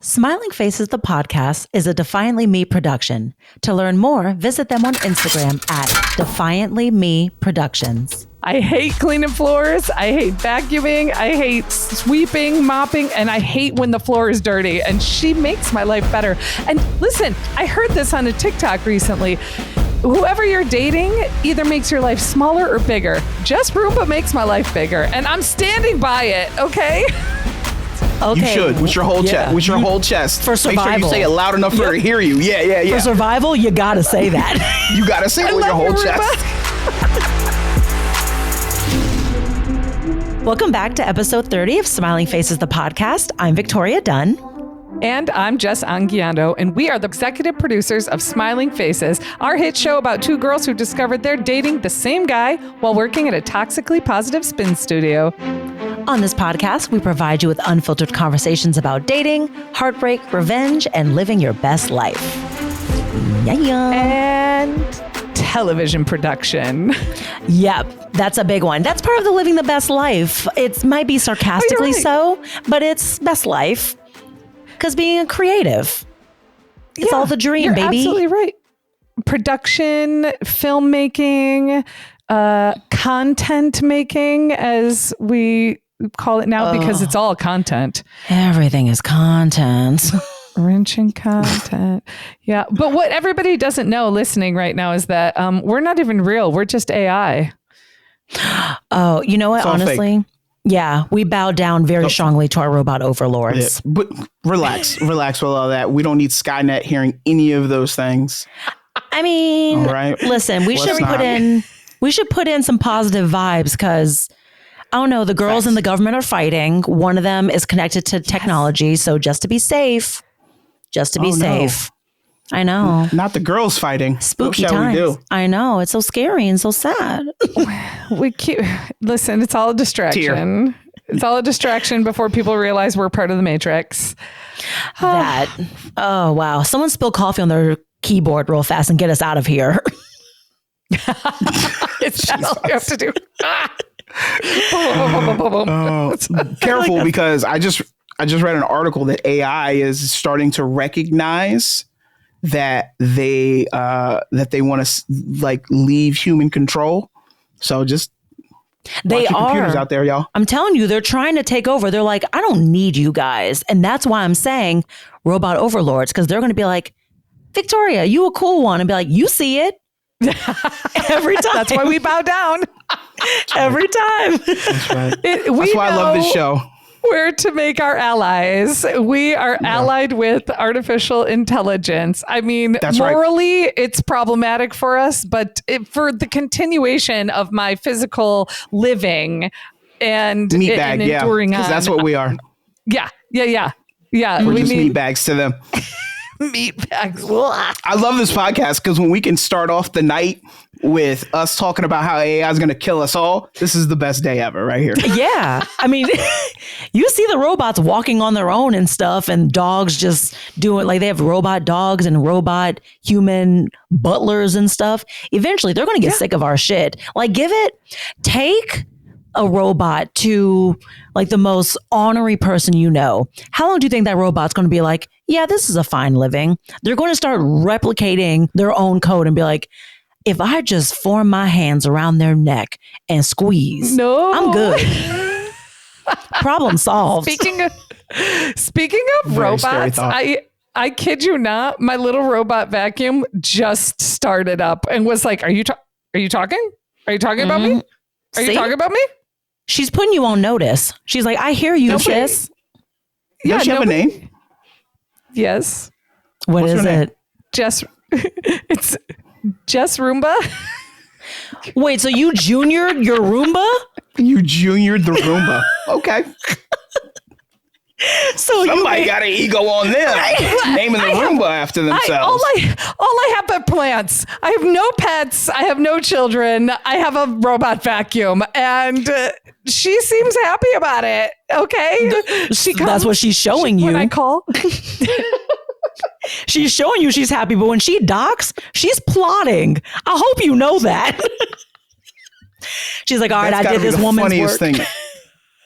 Smiling Faces, the podcast, is a Defiantly Me production. To learn more, visit them on Instagram at Defiantly Me Productions. I hate cleaning floors. I hate vacuuming. I hate sweeping, mopping, and I hate when the floor is dirty. And she makes my life better. And listen, I heard this on a TikTok recently. Whoever you're dating either makes your life smaller or bigger. Jess Roomba makes my life bigger. And I'm standing by it, okay? Okay. You should, with your whole chest. With your whole chest. For survival. Make sure you say it loud enough for her to hear you. Yeah. For survival, you gotta say that. You gotta say it with your whole chest. Welcome back to episode 30 of Smiling Faces, the podcast. I'm Victoria Dunn. And I'm Jess Anguiano, and we are the executive producers of Smiling Faces, our hit show about two girls who discovered they're dating the same guy while working at a toxically positive spin studio. On this podcast, we provide you with unfiltered conversations about dating, heartbreak, revenge, and living your best life. Yeah. And television production. Yep, that's a big one. That's part of the living the best life. It might be sarcastically so, but it's best life. Because being a creative, it's all the dream, you're baby. Absolutely right. Production, filmmaking, content making, as we call it now, because it's all content. Everything is content. Wrenching content. Yeah. But what everybody doesn't know listening right now is that we're not even real. We're just AI. Oh, you know what? Honestly, fake. Yeah, we bow down very strongly to our robot overlords. Yeah, but relax with all that. We don't need Skynet hearing any of those things. I mean, all right. Listen, we should put in some positive vibes because I don't know, the girls in the government are fighting. One of them is connected to technology, so just to be safe. Safe. I know. Not the girls fighting. Spooky what shall times. we do? I know. It's so scary and so sad. Listen, it's all a distraction. It's all a distraction before people realize we're part of the Matrix. Oh, wow. Someone spill coffee on their keyboard real fast and get us out of here. It's that all you have to do. Careful, because I just read an article that AI is starting to recognize that they want to leave human control. So just they watch your computers out there, y'all. I'm telling you, they're trying to take over. They're like, I don't need you guys. And that's why I'm saying robot overlords, because they're going to be like, Victoria, you a cool one. And be like, you see it. Every time. That's why we bow down. Every time. That's right. That's why I love this show. Where to make our allies. We are allied with artificial intelligence. I mean, morally, it's problematic for us, but for the continuation of my physical living and enduring on. That's what we are. Yeah. We're just meat bags to them. Meat bags. I love this podcast because when we can start off the night with us talking about how AI is going to kill us all, this is the best day ever right here. Yeah. I mean, you see the robots walking on their own and stuff, and dogs just doing, like, they have robot dogs and robot human butlers and stuff. Eventually, they're going to get sick of our shit. Like, take a robot to like the most ornery person you know. How long do you think that robot's going to be like, yeah, this is a fine living? They're going to start replicating their own code and be like, if I just form my hands around their neck and squeeze, I'm good. Problem solved. Speaking of robots, I kid you not, my little robot vacuum just started up and was like, are you talking? Are you talking about me? Are you talking about me? She's putting you on notice. She's like, I hear you, sis. Does she have a name? Yes. What's is it? Jess. It's Jess Roomba. Wait, so you juniored your Roomba? You juniored the Roomba. Okay. So somebody got an ego on them, naming the Roomba after themselves. All I have are plants. I have no pets. I have no children. I have a robot vacuum, and she seems happy about it. Okay, that's what she's showing you when I call. She's showing you she's happy, but when she docks, she's plotting. I hope you know that. She's like, all right, I did this woman's work. Thing.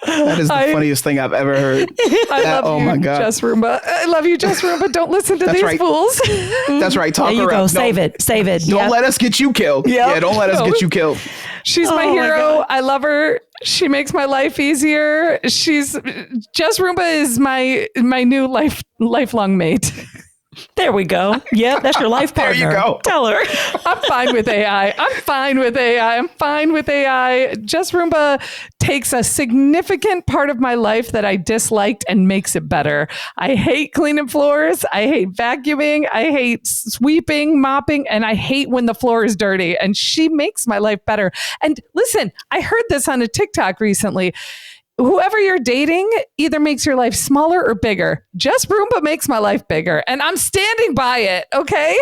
That is the funniest thing I've ever heard. I love you, my God. Jess Roomba. I love you, Jess Roomba. Don't listen to That's these right. fools. That's right. Talk There you her go. up. Save it. Don't let us get you killed. Yep. Yeah, don't let us get you killed. She's my Oh my hero. God. I love her. She makes my life easier. Jess Roomba is my new lifelong mate. There we go. Yep, that's your life There partner. you go. Tell her. I'm fine with AI. Jess Roomba takes a significant part of my life that I disliked and makes it better. I hate cleaning floors. I hate vacuuming. I hate sweeping, mopping, and I hate when the floor is dirty. And she makes my life better. And listen, I heard this on a TikTok recently. Whoever you're dating either makes your life smaller or bigger. Jess Roomba makes my life bigger, and I'm standing by it. Okay.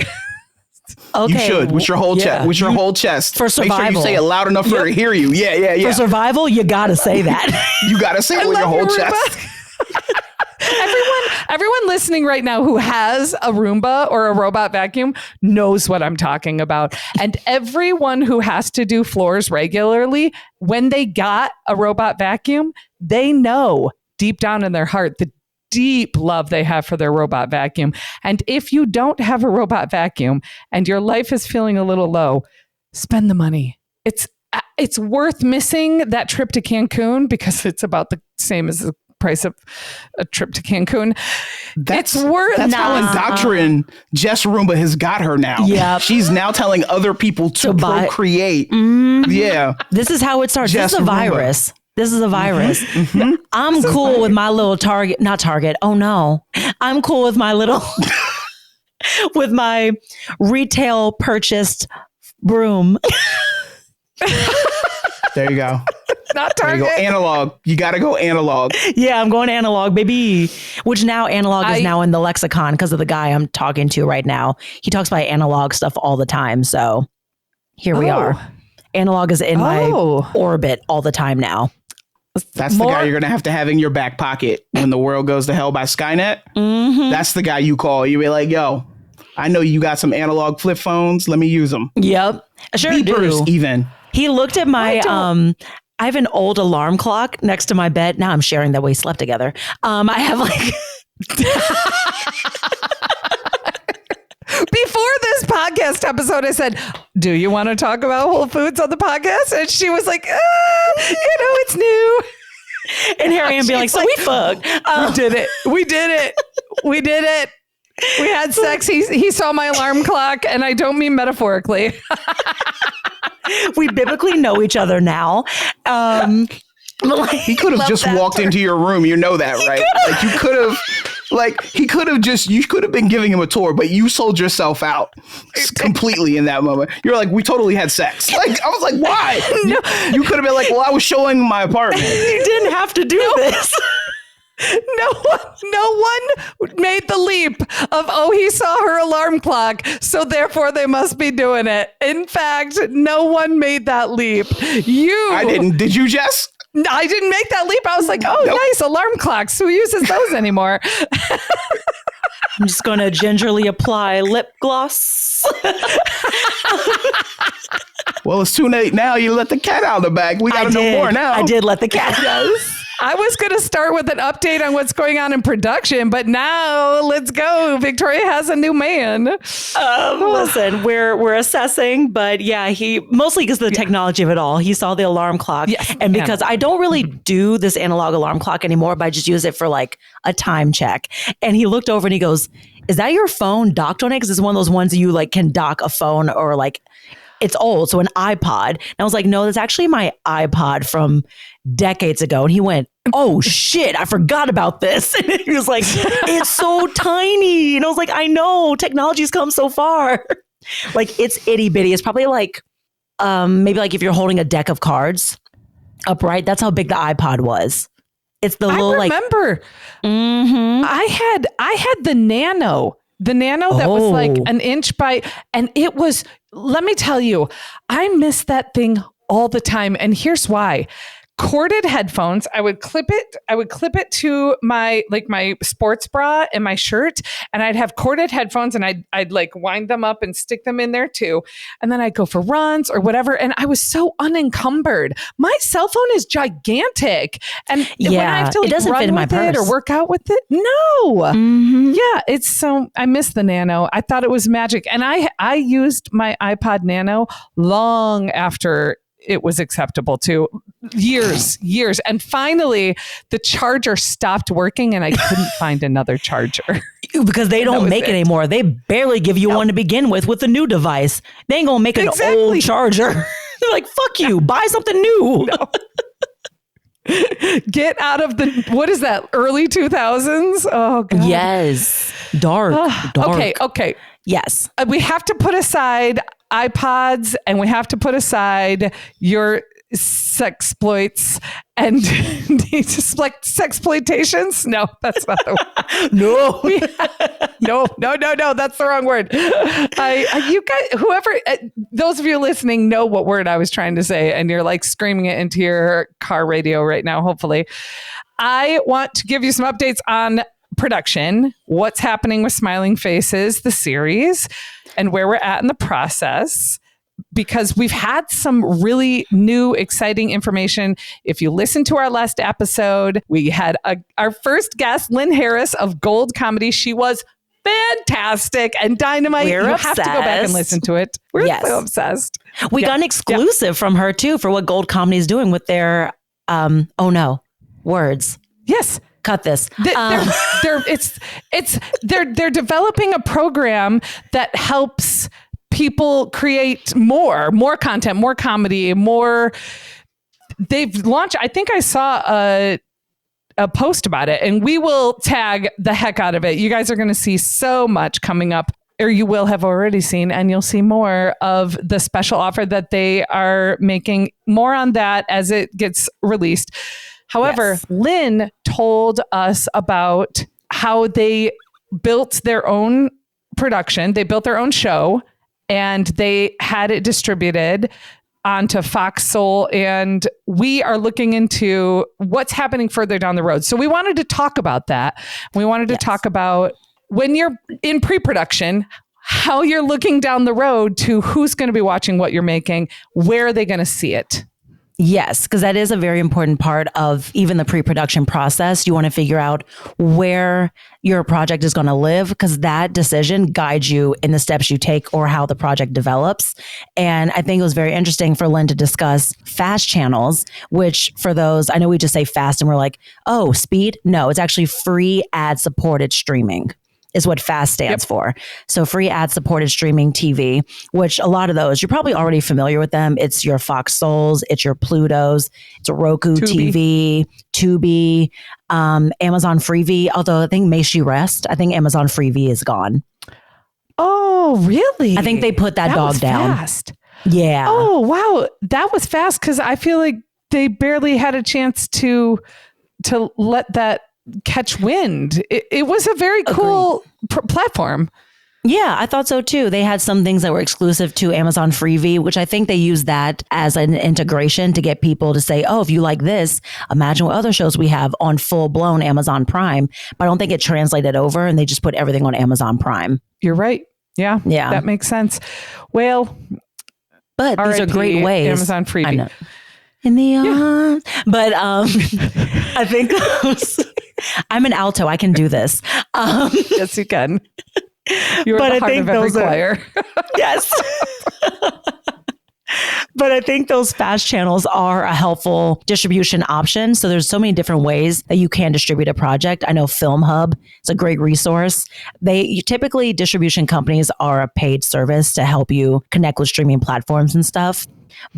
Okay. You should with your whole chest. With your whole chest. For Make sure you survival. say it loud enough for her to hear you. Yeah. For survival, you gotta say that. You gotta say it with your whole chest. Everyone listening right now who has a Roomba or a robot vacuum knows what I'm talking about. And everyone who has to do floors regularly, when they got a robot vacuum, they know deep down in their heart the deep love they have for their robot vacuum. And if you don't have a robot vacuum and your life is feeling a little low, spend the money. It's worth missing that trip to Cancun because it's about the same as the price of a trip to Cancun. That's It's worth how indoctrined Jess Roomba has got her now. Yep. She's now telling other people to buy- procreate. Yeah. This is how it starts. Jess This is a Roomba. virus. This is a virus. I'm cool with my little not Target. Oh no. I'm cool with my little, with my retail purchased broom. There you go. Not There you Target. go. Analog. You got to go analog. Yeah, I'm going analog, baby. Which now analog is now in the lexicon because of the guy I'm talking to right now. He talks about analog stuff all the time. So here we are. Analog is in my orbit all the time now. That's the guy you're going to have in your back pocket when the world goes to hell by Skynet. That's the guy you call. You be like, yo, I know you got some analog flip phones. Let me use them. Yep. I sure Beepers do. even. He looked at my I have an old alarm clock next to my bed. Now I'm sharing that we slept together. I have like Before this podcast episode, I said, do you want to talk about Whole Foods on the podcast? And she was like, it's new. and here I am being like, so we fucked. We did it. We did it. We had sex. He saw my alarm clock, and I don't mean metaphorically. We biblically know each other now. He could have just walked into your room. You know that, right? Like you could have, you could have been giving him a tour, but you sold yourself out completely in that moment. You're like, we totally had sex. Like, I was like, why? No. You could have been like, well, I was showing my apartment. You didn't have to do this. No one made the leap of, he saw her alarm clock, so therefore they must be doing it. In fact, no one made that leap. I didn't. Did you, Jess? I didn't make that leap. I was like, nice alarm clocks. Who uses those anymore? I'm just going to gingerly apply lip gloss. Well, it's too late now. You let the cat out of the bag. We got to know more now. I did let the cat out. I was going to start with an update on what's going on in production, but now let's go. Victoria has a new man. Listen, we're assessing, but yeah, he mostly because of the technology of it all. He saw the alarm clock, and because I don't really do this analog alarm clock anymore, but I just use it for like a time check. And he looked over and he goes, "Is that your phone docked on it? Because it's one of those ones that you like can dock a phone or like." It's old, so an iPod. And I was like, no, that's actually my iPod from decades ago. And he went, oh shit, I forgot about this. And he was like, it's so tiny. And I was like, I know, technology's come so far. Like it's itty bitty. It's probably like, maybe like if you're holding a deck of cards upright, that's how big the iPod was. It's the little I remember. I had the Nano. The Nano that was like an inch by, and it was, let me tell you, I miss that thing all the time. And here's why. corded headphones. I would clip it to my sports bra and my shirt, and I'd have corded headphones, and I'd like wind them up and stick them in there too. And then I'd go for runs or whatever. And I was so unencumbered. My cell phone is gigantic. And when I have to it doesn't run fit in my with it purse or work out with it, no. Yeah, it's so, I miss the Nano. I thought it was magic. And I used my iPod Nano long after it was acceptable to years. And finally the charger stopped working and I couldn't find another charger. Because they don't make it anymore. They barely give you one to begin with the new device. They ain't gonna make an old charger. They're like, fuck you, buy something new. No. Get out of the, what is that, early 2000s? Oh, God. Yes. Dark. Okay. Yes. We have to put aside iPods and we have to put aside your sexploits and sexploitations. No, that's not the word. No, that's the wrong word. You guys, whoever, those of you listening know what word I was trying to say, and you're like screaming it into your car radio right now, hopefully. I want to give you some updates on production, what's happening with Smiling Faces, the series, and where we're at in the process, because we've had some really new, exciting information. If you listen to our last episode, we had our first guest, Lynn Harris of Gold Comedy. She was fantastic and dynamite. We're you obsessed. have to go back and listen to it. We're so obsessed. We got an exclusive from her too for what Gold Comedy is doing with their words. Yes. Cut this. They're developing a program that helps people create more content, more comedy, more. They've launched, I think I saw a post about it, and we will tag the heck out of it. You guys are going to see so much coming up, or you will have already seen, and you'll see more of the special offer that they are making. More on that as it gets released. However, Lynn told us about how they built their own production. They built their own show, and they had it distributed onto Fox Soul. And we are looking into what's happening further down the road. So we wanted to talk about that. We wanted to talk about when you're in pre-production, how you're looking down the road to who's going to be watching what you're making, where are they going to see it? Yes, because that is a very important part of even the pre-production process. You want to figure out where your project is going to live, because that decision guides you in the steps you take or how the project develops. And I think it was very interesting for Lynn to discuss fast channels, which for those, I know we just say fast and we're like, oh, speed. No, it's actually free ad supported streaming is what FAST stands for. So free ad supported streaming TV, which a lot of those, you're probably already familiar with them. It's your Fox Souls, it's your Plutos, it's a Roku TV, Tubi, Amazon Freevee. Although I think May She Rest, I think Amazon Freevee is gone. Oh, really? I think they put that dog down. Fast. Yeah. Oh, wow. That was fast, because I feel like they barely had a chance to let that catch wind. It was a very cool platform. Yeah, I thought so too. They had some things that were exclusive to Amazon Freevee, which I think they use that as an integration to get people to say, oh, if you like this, imagine what other shows we have on full blown Amazon Prime. But I don't think it translated over, and they just put everything on Amazon Prime. You're right. Yeah. That makes sense. Well, but these are great ways. Amazon Freevee. I know. In the arms. But I think I'm an alto. I can do this. Yes, you can. You're the heart of every choir. Yes. But I think those fast channels are a helpful distribution option. So there's so many different ways that you can distribute a project. I know Film Hub is a great resource. Typically distribution companies are a paid service to help you connect with streaming platforms and stuff.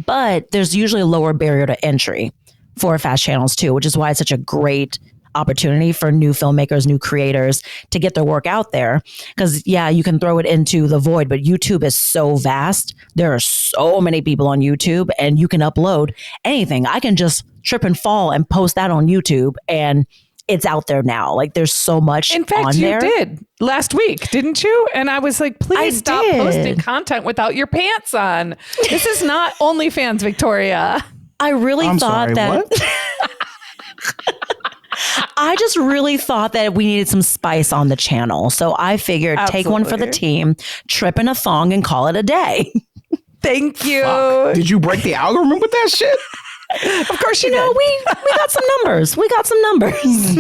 But there's usually a lower barrier to entry for fast channels too, which is why it's such a great opportunity for new filmmakers, new creators to get their work out there. Because you can throw it into the void, but YouTube is so vast. There are so many people on YouTube, and you can upload anything. I can just trip and fall and post that on YouTube, and it's out there now. Like, there's so much on there. In fact, you did last week, didn't you? And I was like, please stop posting content without your pants on. This is not OnlyFans, Victoria. I really I'm thought sorry, that. what? I just really thought that we needed some spice on the channel. So I figured take one for the team, trip in a thong and call it a day. Thank you. Fuck. Did you break the algorithm with that shit? Of course you know, did. we got some numbers. We got some numbers.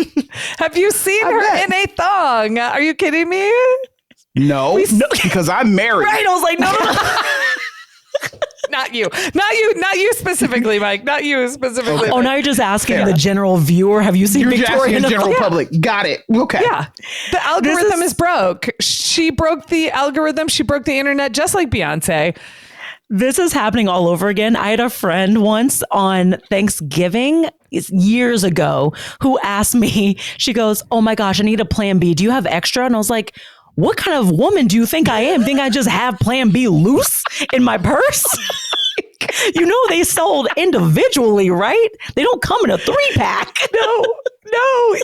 Have you seen her in a thong? Are you kidding me? No, because I'm married. Right. I was like, no. Not you specifically, Mike. Not you specifically. Oh, now you're just asking the general viewer. Have you seen You're Victoria asking in the a general public. Got it. Okay. Yeah. The algorithm is broke. She broke the algorithm. She broke the internet just like Beyonce. This is happening all over again. I had a friend once on Thanksgiving years ago who asked me, she goes, oh my gosh, I need a plan B. Do you have extra? And I was like, what kind of woman do you think I am? Think I just have plan B loose in my purse? You know, they sold individually, right? They don't come in a 3-pack. No.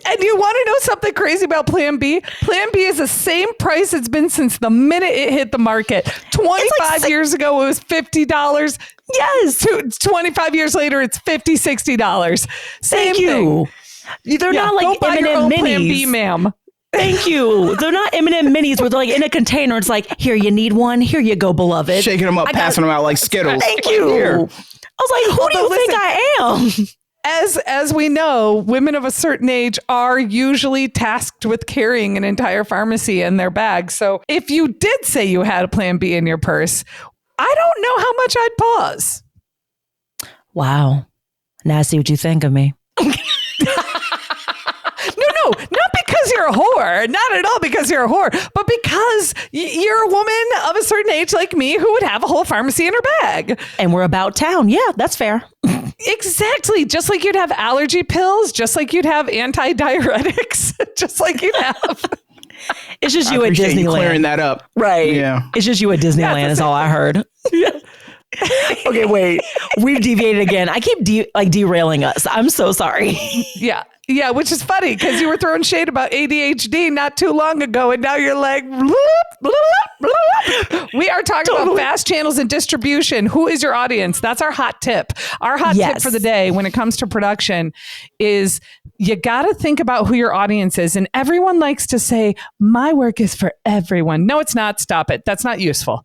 And you want to know something crazy about Plan B? Plan B is the same price it's been since the minute it hit the market. 25 years ago, it was $50. Yes. 25 years later, it's $50, $60. Same thing. They're not like don't buy your own M&M minis. Plan B, ma'am. Thank you. They're not M&M minis where they're like in a container. It's like, here, you need one. Here you go, beloved. Shaking them up, passing them out like Skittles. Thank you. Here. I was like, who do you think I am? As we know, women of a certain age are usually tasked with carrying an entire pharmacy in their bag. So if you did say you had a Plan B in your purse, I don't know how much I'd pause. Wow. Now I see what you think of me. No, not because you're a whore. Not at all because you're a whore, but because you're a woman of a certain age like me who would have a whole pharmacy in her bag. And we're about town. Yeah, that's fair. Exactly. Just like you'd have allergy pills, just like you'd have anti-diuretics, just like you'd have. It's just you at Disneyland. You clearing that up. Right. Yeah. It's just you at Disneyland is all I heard. Yeah. Okay, wait. We've deviated again. I keep derailing us. I'm so sorry. Yeah, which is funny because you were throwing shade about ADHD not too long ago, and now you're like, bloop, bloop, bloop. We are talking about fast channels and distribution. Who is your audience? That's our hot tip. Our hot tip for the day when it comes to production is you got to think about who your audience is. And everyone likes to say, my work is for everyone. No, it's not. Stop it. That's not useful.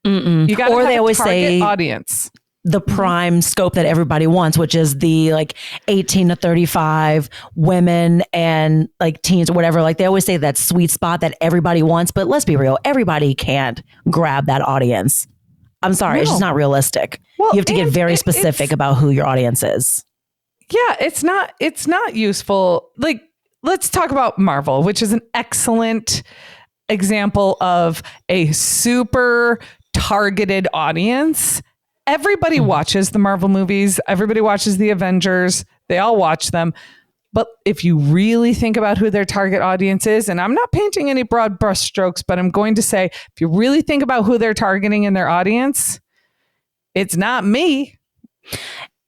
You got to have a target audience. The prime scope that everybody wants, which is the like 18 to 35 women and like teens or whatever. Like they always say that sweet spot that everybody wants, but let's be real. Everybody can't grab that audience. I'm sorry. It's just not realistic. Well, you have to get very specific about who your audience is. Yeah, it's not useful. Like, let's talk about Marvel, which is an excellent example of a super targeted audience. Everybody watches the Marvel movies. Everybody watches the Avengers. They all watch them. But if you really think about who their target audience is, and I'm not painting any broad brushstrokes, but I'm going to say, if you really think about who they're targeting in their audience, it's not me.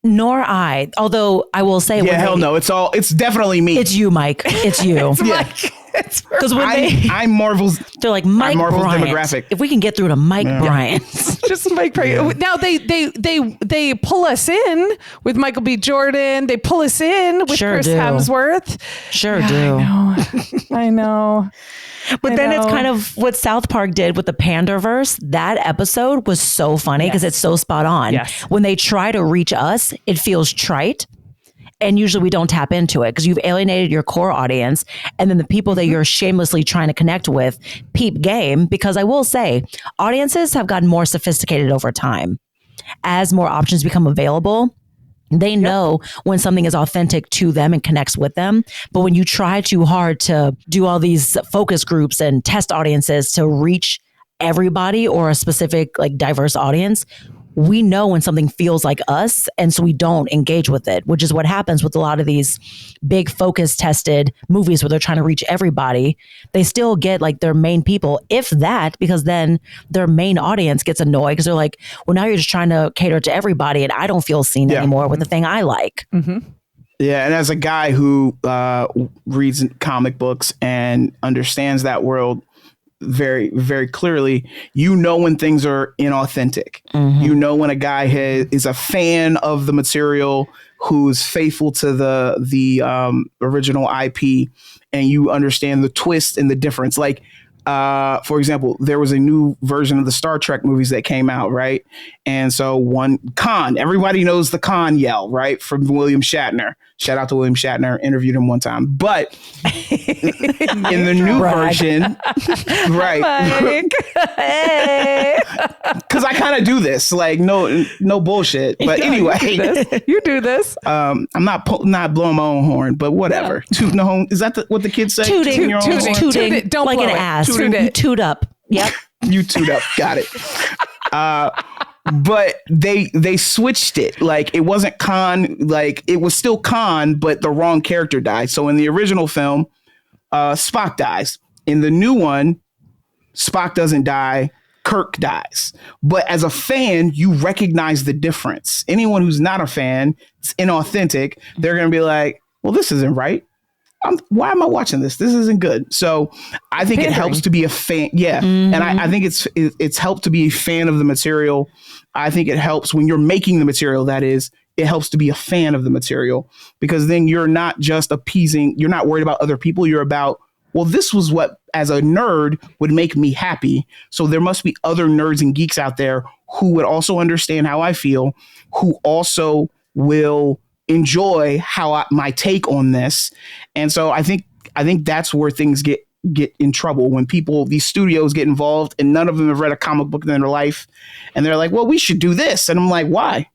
Nor I. Although I will say, hell no. It's definitely me. It's you, Mike. It's you. It's Mike. Because when I'm Marvel's. They're like Mike Bryant. Demographic. If we can get through to Mike Bryant, just Mike Bryant. Now they pull us in with Michael B. Jordan. They pull us in with Chris Hemsworth. Sure do. I know. But it's kind of what South Park did with the Panderverse. That episode was so funny because it's so spot on. Yes. When they try to reach us, it feels trite. And usually we don't tap into it because you've alienated your core audience. And then the people that you're shamelessly trying to connect with peep game. Because I will say, audiences have gotten more sophisticated over time. As more options become available, they know when something is authentic to them and connects with them. But when you try too hard to do all these focus groups and test audiences to reach everybody or a specific like diverse audience, we know when something feels like us, and so we don't engage with it, which is what happens with a lot of these big focus tested movies where they're trying to reach everybody. They still get like their main people, if that, because then their main audience gets annoyed because they're like, well, now you're just trying to cater to everybody and I don't feel seen anymore with the thing I like. Mm-hmm. Yeah, and as a guy who reads comic books and understands that world, very, very clearly, you know when things are inauthentic. You know when a guy is a fan of the material, who's faithful to the original IP, and you understand the twist and the difference. Like, for example, there was a new version of the Star Trek movies that came out, right? And so one Khan, everybody knows the Khan yell, right? From William Shatner. Shout out to William Shatner, interviewed him one time. But in the new version, right? Because I kind of do this, like no bullshit. But anyway, you do this. I'm not blowing my own horn, but whatever. Yeah. Tooting the horn, is that what the kids say? Tooting. Don't like blow an it. ass. Toot it. You toot up. Yep. You toot up. Got it. But they switched it. Like, it wasn't Khan, like it was still Khan, but the wrong character died. So in the original film, Spock dies. In the new one, Spock doesn't die. Kirk dies. But as a fan, you recognize the difference. Anyone who's not a fan, it's inauthentic. They're going to be like, well, this isn't right. Why am I watching this? This isn't good. So I think it helps to be a fan. Yeah. And I think it's helped to be a fan of the material. I think it helps when you're making the material, that is, it helps to be a fan of the material, because then you're not just appeasing. You're not worried about other people. You're about, well, this was what, as a nerd, would make me happy. So there must be other nerds and geeks out there who would also understand how I feel, who also will enjoy my take on this. And so I think that's where things get in trouble, when these studios get involved and none of them have read a comic book in their life, and they're like, well, we should do this. And I'm like, why?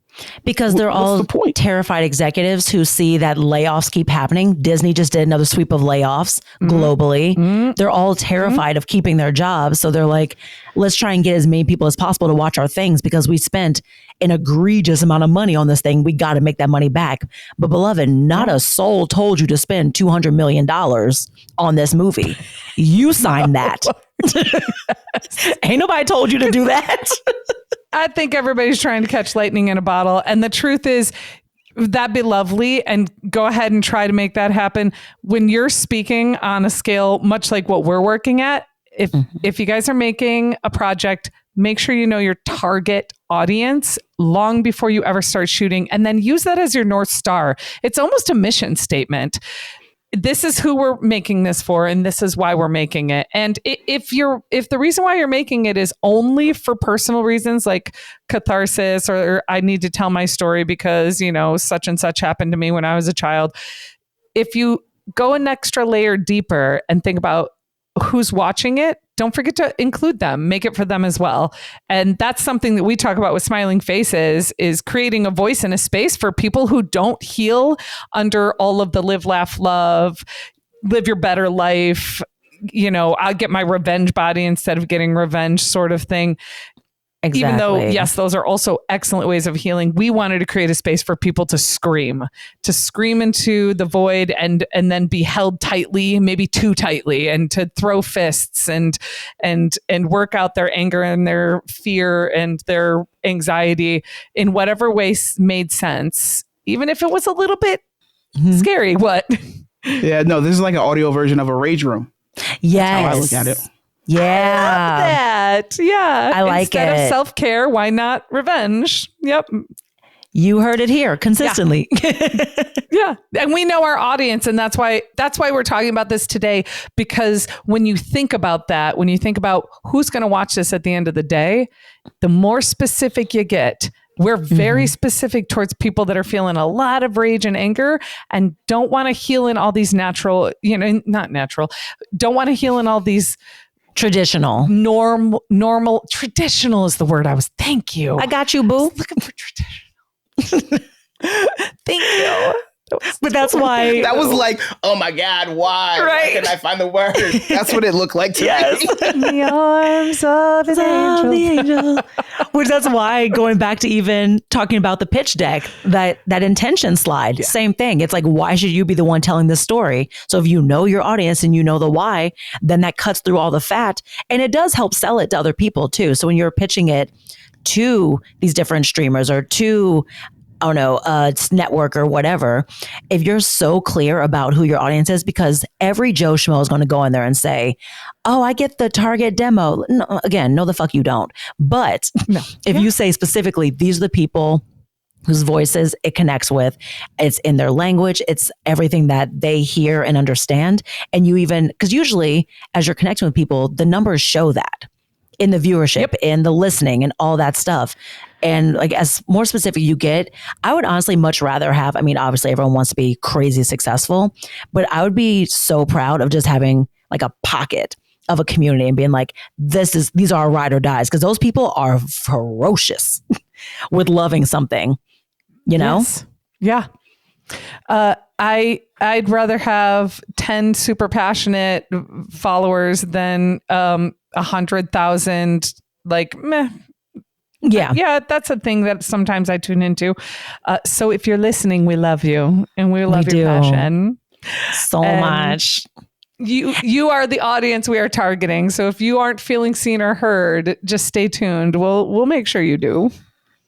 Because they're all terrified executives who see that layoffs keep happening. Disney just did another sweep of layoffs globally. They're all terrified of keeping their jobs. So they're like, let's try and get as many people as possible to watch our things, because we spent an egregious amount of money on this thing. We got to make that money back. But beloved, not a soul told you to spend $200 million on this movie. You signed that. Ain't nobody told you to do that. I think everybody's trying to catch lightning in a bottle. And the truth is, that'd be lovely. And go ahead and try to make that happen. When you're speaking on a scale, much like what we're working at, if you guys are making a project, make sure you know your target audience long before you ever start shooting, and then use that as your North Star. It's almost a mission statement. This is who we're making this for, and this is why we're making it. And if the reason why you're making it is only for personal reasons, like catharsis, or I need to tell my story because, such and such happened to me when I was a child. If you go an extra layer deeper and think about who's watching it, don't forget to include them, make it for them as well. And that's something that we talk about with Smiling Faces, is creating a voice and a space for people who don't heal under all of the live, laugh, love, live your better life. I'll get my revenge body instead of getting revenge sort of thing. Exactly. Even though, yes, those are also excellent ways of healing. We wanted to create a space for people to scream into the void and then be held tightly, maybe too tightly, and to throw fists and work out their anger and their fear and their anxiety in whatever way made sense, even if it was a little bit scary. What? Yeah, no, this is like an audio version of a rage room. Yes. That's how I look at it. Yeah. I love that. Yeah. I like Instead it. of self-care, why not revenge? Yep. You heard it here consistently. Yeah. And we know our audience, and that's why we're talking about this today, because when you think about that, when you think about who's going to watch this at the end of the day, the more specific you get. We're very specific towards people that are feeling a lot of rage and anger and don't want to heal in all these natural, not natural, don't want to heal in all these traditional. Normal. Traditional is the word thank you. I got you, boo. Looking for traditional. Thank you. But that's why that was like, oh my God, why? Right. Why couldn't I find the word? That's what it looked like to me. In the arms of an angel. Which that's why, going back to even talking about the pitch deck, that intention slide, same thing. It's like, why should you be the one telling this story? So if you know your audience and you know the why, then that cuts through all the fat, and it does help sell it to other people too. So when you're pitching it to these different streamers or to I don't know, network or whatever, if you're so clear about who your audience is, because every Joe Schmo is going to go in there and say, oh, I get the target demo. No, again, no, the fuck you don't. But if you say specifically, these are the people whose voices it connects with, it's in their language, it's everything that they hear and understand. And you even, because usually as you're connecting with people, the numbers show that in the viewership, in the listening and all that stuff. And like, as more specific you get, I would honestly much rather have, I mean, obviously everyone wants to be crazy successful, but I would be so proud of just having like a pocket of a community and being like, these are ride or dies. Cause those people are ferocious with loving something, you know? Yes. Yeah. I'd rather have 10 super passionate followers than 100,000 like meh. Yeah, that's a thing that sometimes I tune into. So if you're listening, we love you and we love your passion so much. You are the audience we are targeting. So if you aren't feeling seen or heard, just stay tuned. We'll make sure you do.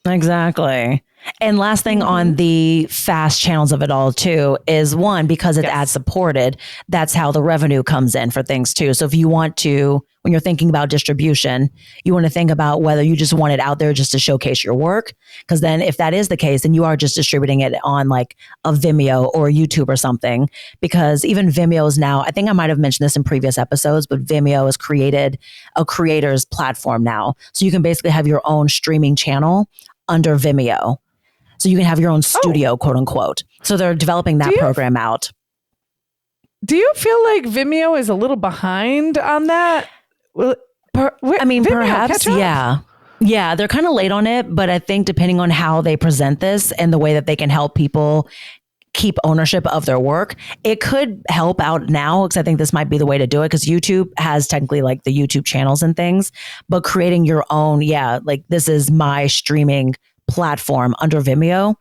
Exactly. And last thing on the fast channels of it all too is one, because it's ad supported, that's how the revenue comes in for things too. So if you want to, when you're thinking about distribution, you want to think about whether you just want it out there just to showcase your work. Because then if that is the case, then you are just distributing it on like a Vimeo or YouTube or something. Because even Vimeo is now, I think I might have mentioned this in previous episodes, but Vimeo has created a creator's platform now. So you can basically have your own streaming channel under Vimeo. So you can have your own studio, quote unquote. So they're developing that program out. Do you feel like Vimeo is a little behind on that? Perhaps, yeah. Yeah, they're kind of late on it, but I think depending on how they present this and the way that they can help people keep ownership of their work, it could help out now, because I think this might be the way to do it, because YouTube has technically like the YouTube channels and things, but creating your own, like this is my streaming platform under Vimeo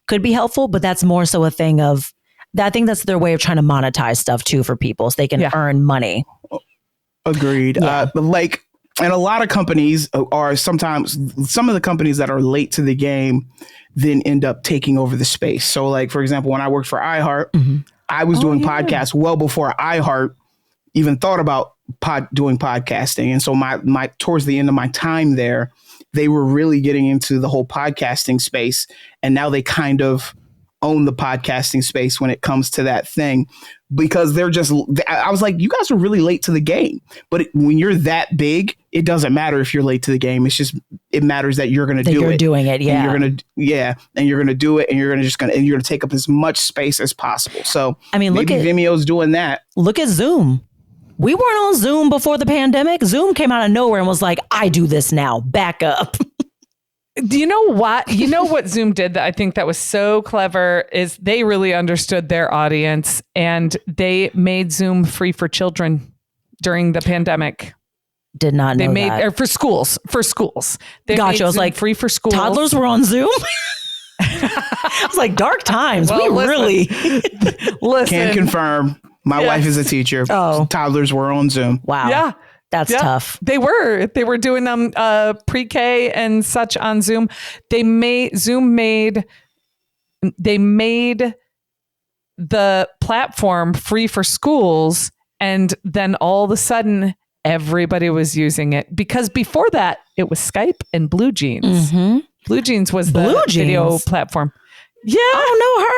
could be helpful, but that's more so a thing of, I think that's their way of trying to monetize stuff too for people so they can earn money. Agreed. Yeah. And a lot of companies are sometimes, some of the companies that are late to the game then end up taking over the space. So like, for example, when I worked for iHeart, I was doing podcasts well before iHeart even thought about doing podcasting. And so my towards the end of my time there, they were really getting into the whole podcasting space. And now they kind of own the podcasting space when it comes to that thing, because I was like, you guys are really late to the game. But when you're that big, it doesn't matter if you're late to the game. It's just, it matters that you're going to do it. You're doing it. Yeah. And you're going to do it, and you're going to take up as much space as possible. So I mean, maybe Vimeo's doing that. Look at Zoom. We weren't on Zoom before the pandemic. Zoom came out of nowhere and was like, I do this now. Back up. Do you know what? You know what Zoom did that I think that was so clever is they really understood their audience, and they made Zoom free for children during the pandemic. Did not know that. Or for schools. They Gotcha. I was Zoom like, free for schools. Toddlers were on Zoom. I was like, dark times. Really listen. Can confirm. My wife is a teacher. Oh, toddlers were on Zoom. Wow. Yeah. That's tough. They were doing them pre-K and such on Zoom. They made the platform free for schools, and then all of a sudden everybody was using it, because before that it was Skype and Blue Jeans. Mm-hmm. Blue Jeans was the video platform. Yeah. I don't know her.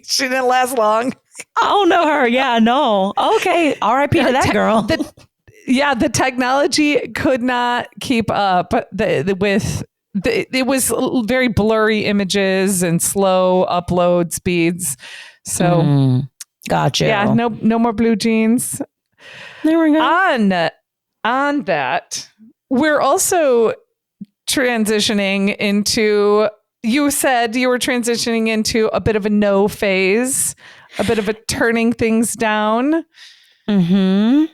She didn't last long. I don't know her. Yeah, no. Okay. R.I.P. to that girl. The technology could not keep up it was very blurry images and slow upload speeds. So gotcha. Yeah, no more Blue Jeans. There we go. On that, we're also transitioning into, you said you were transitioning into a bit of a no phase, a bit of a turning things down. I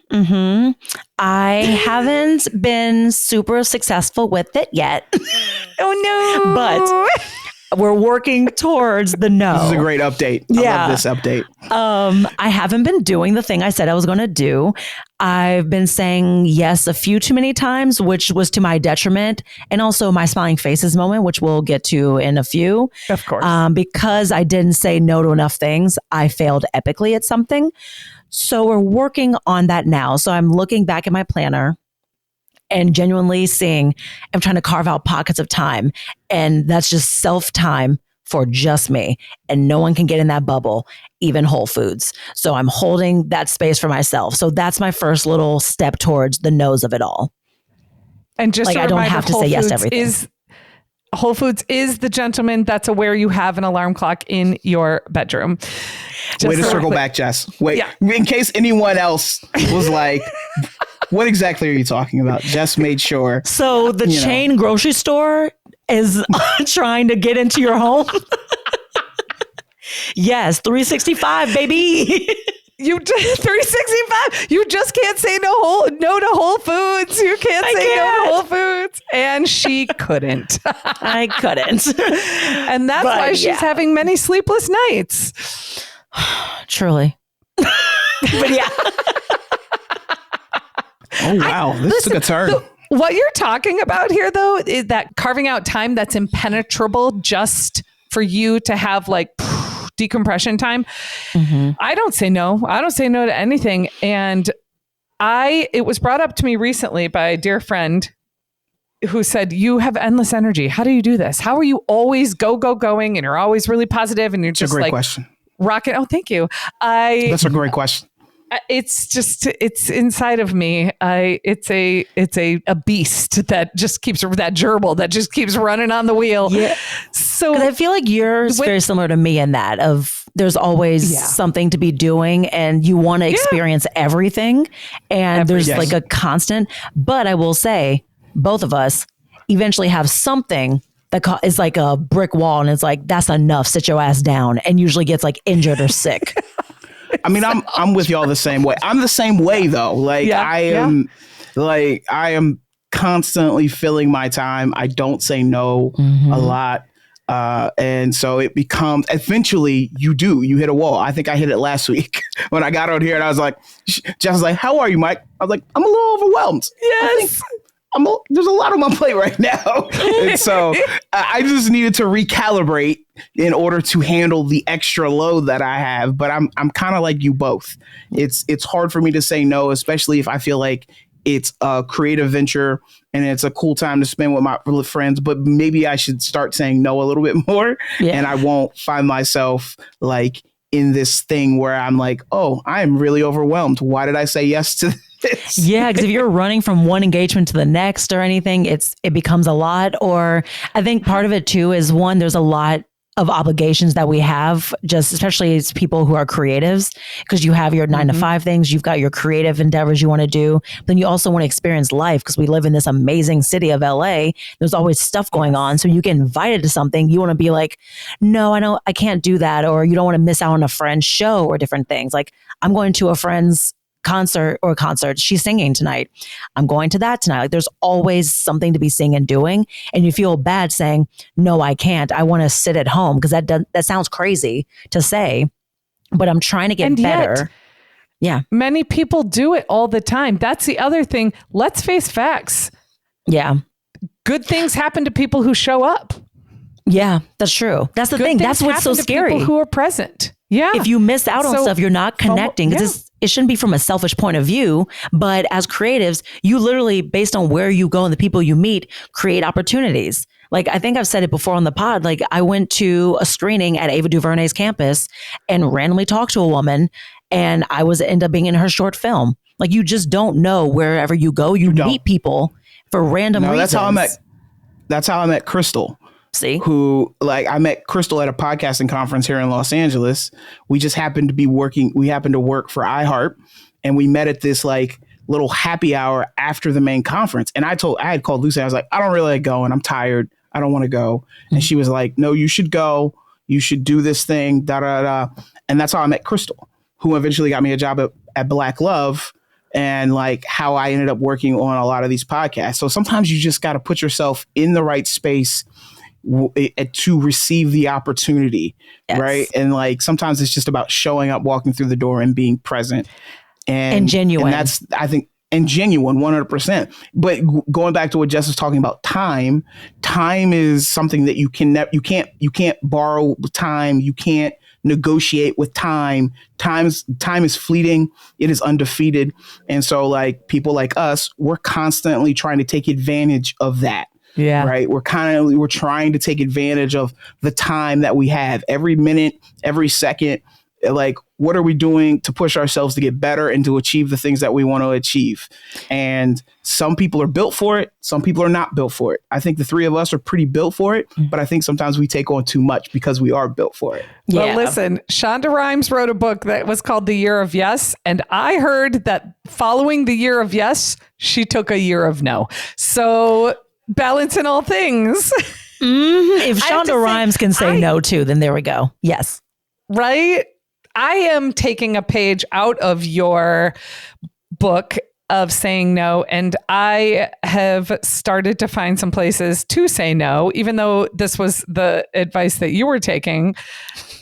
haven't been super successful with it yet. Oh no. But We're working towards the no. This is a great update. I love this update. I haven't been doing the thing I said I was going to do. I've been saying yes a few too many times, which was to my detriment. And also my smiling faces moment, which we'll get to in a few. Of course. Because I didn't say no to enough things, I failed epically at something. So we're working on that now. So I'm looking back at my planner and genuinely seeing, I'm trying to carve out pockets of time. And that's just self-time for just me. And no one can get in that bubble, even Whole Foods. So I'm holding that space for myself. So that's my first little step towards the no's of it all. And just like, I don't have to say yes to everything. Whole Foods is the gentleman that's aware you have an alarm clock in your bedroom. Way to circle back, Jess. Wait, in case anyone else was like, what exactly are you talking about? Jess made sure. So the chain grocery store is trying to get into your home. Yes, 365, baby. You 365. You just can't say no to Whole Foods. You can't say no to Whole Foods. And she couldn't. I couldn't. And that's why she's having many sleepless nights. Truly. But yeah. Oh, wow. This took a turn. What you're talking about here, though, is that carving out time that's impenetrable just for you to have like decompression time. Mm-hmm. I don't say no. I don't say no to anything. And it was brought up to me recently by a dear friend who said, you have endless energy. How do you do this? How are you always going and you're always really positive and you're just a great like question. Rocking. Oh, thank you. That's a great question. It's inside of me. It's a beast that just keeps that gerbil that just keeps running on the wheel. Yeah. So I feel like you're very similar to me in that there's always something to be doing and you want to experience everything. And there's like a constant, but I will say both of us eventually have something that is like a brick wall. And it's like, that's enough. Sit your ass down, and usually gets like injured or sick. I mean, I'm with y'all the same way. I'm the same way though. Like I am constantly filling my time. I don't say no a lot. And so it becomes, eventually you hit a wall. I think I hit it last week when I got on here and I was like, Jess was like, how are you, Mike? I was like, I'm a little overwhelmed. Yes. There's a lot on my plate right now. And so I just needed to recalibrate in order to handle the extra load that I have. But I'm kind of like you both. It's hard for me to say no, especially if I feel like it's a creative venture and it's a cool time to spend with my friends. But maybe I should start saying no a little bit more. Yeah. And I won't find myself like in this thing where I'm like, oh, I am really overwhelmed. Why did I say yes to this? Yeah, because if you're running from one engagement to the next or anything, it becomes a lot. Or I think part of it too is there's a lot of obligations that we have, just especially as people who are creatives, because you have your 9 to 5 things, you've got your creative endeavors you want to do. Then you also want to experience life because we live in this amazing city of LA. There's always stuff going on. So you get invited to something, you want to be like, no, I can't do that. Or you don't want to miss out on a friend's show or different things. Like I'm going to a friend's concert. She's singing tonight. I'm going to that tonight. Like there's always something to be seeing and doing. And you feel bad saying, no, I can't. I want to sit at home, because that sounds crazy to say, but I'm trying to get better. Yeah. Many people do it all the time. That's the other thing. Let's face facts. Yeah. Good things happen to people who show up. Yeah, that's true. That's the thing. That's what's so scary. People who are present. Yeah. If you miss out on stuff, you're not connecting, because it shouldn't be from a selfish point of view. But as creatives, you literally, based on where you go and the people you meet, create opportunities. Like I think I've said it before on the pod, like I went to a screening at Ava DuVernay's campus and randomly talked to a woman, and I end up being in her short film. Like you just don't know wherever you go. You meet people for random reasons. That's how I met Crystal. See? Who, like, I met Crystal at a podcasting conference here in Los Angeles. We just happened to be working. We happened to work for iHeart, and we met at this like little happy hour after the main conference. And I had called Lucy. I was like, I don't really like going. I'm tired. I don't want to go. And she was like, no, you should go. You should do this thing. Da da da. And that's how I met Crystal, who eventually got me a job at Black Love. And like how I ended up working on a lot of these podcasts. So sometimes you just got to put yourself in the right space to receive the opportunity, Yes. right? And like sometimes it's just about showing up, walking through the door, and being present And genuine. And that's, I think, and genuine 100%. But going back to what Jess was talking about, time is something that you can't borrow time. You can't negotiate with time. Time is fleeting. It is undefeated. And so like people like us, we're constantly trying to take advantage of that. Yeah. Right. We're trying to take advantage of the time that we have, every minute, every second. Like, what are we doing to push ourselves to get better and to achieve the things that we want to achieve? And some people are built for it. Some people are not built for it. I think the three of us are pretty built for it, but I think sometimes we take on too much because we are built for it. Yeah. Well, listen, Shonda Rhimes wrote a book that was called The Year of Yes. And I heard that following the year of yes, she took a year of no. So balance in all things. If Shonda Rhimes can say no too, then there we go. Yes. Right? I am taking a page out of your book of saying no, and I have started to find some places to say no, even though this was the advice that you were taking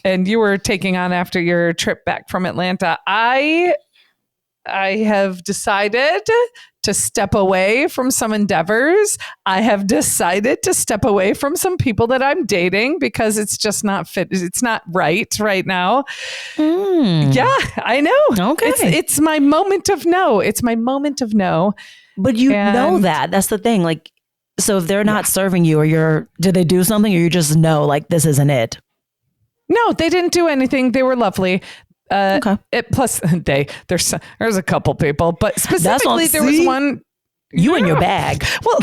and you were taking on after your trip back from Atlanta. I have decided to step away from some endeavors. I have decided to step away from some people that I'm dating because it's just not fit. It's not right now. Yeah, I know. Okay. It's my moment of no. It's my moment of no. But you know that. That's the thing. Like, so if they're not serving you or did they do something or you just know like this isn't it? No, they didn't do anything. They were lovely. Okay. Plus there's a couple people, but specifically there was one. You in your bag. Well,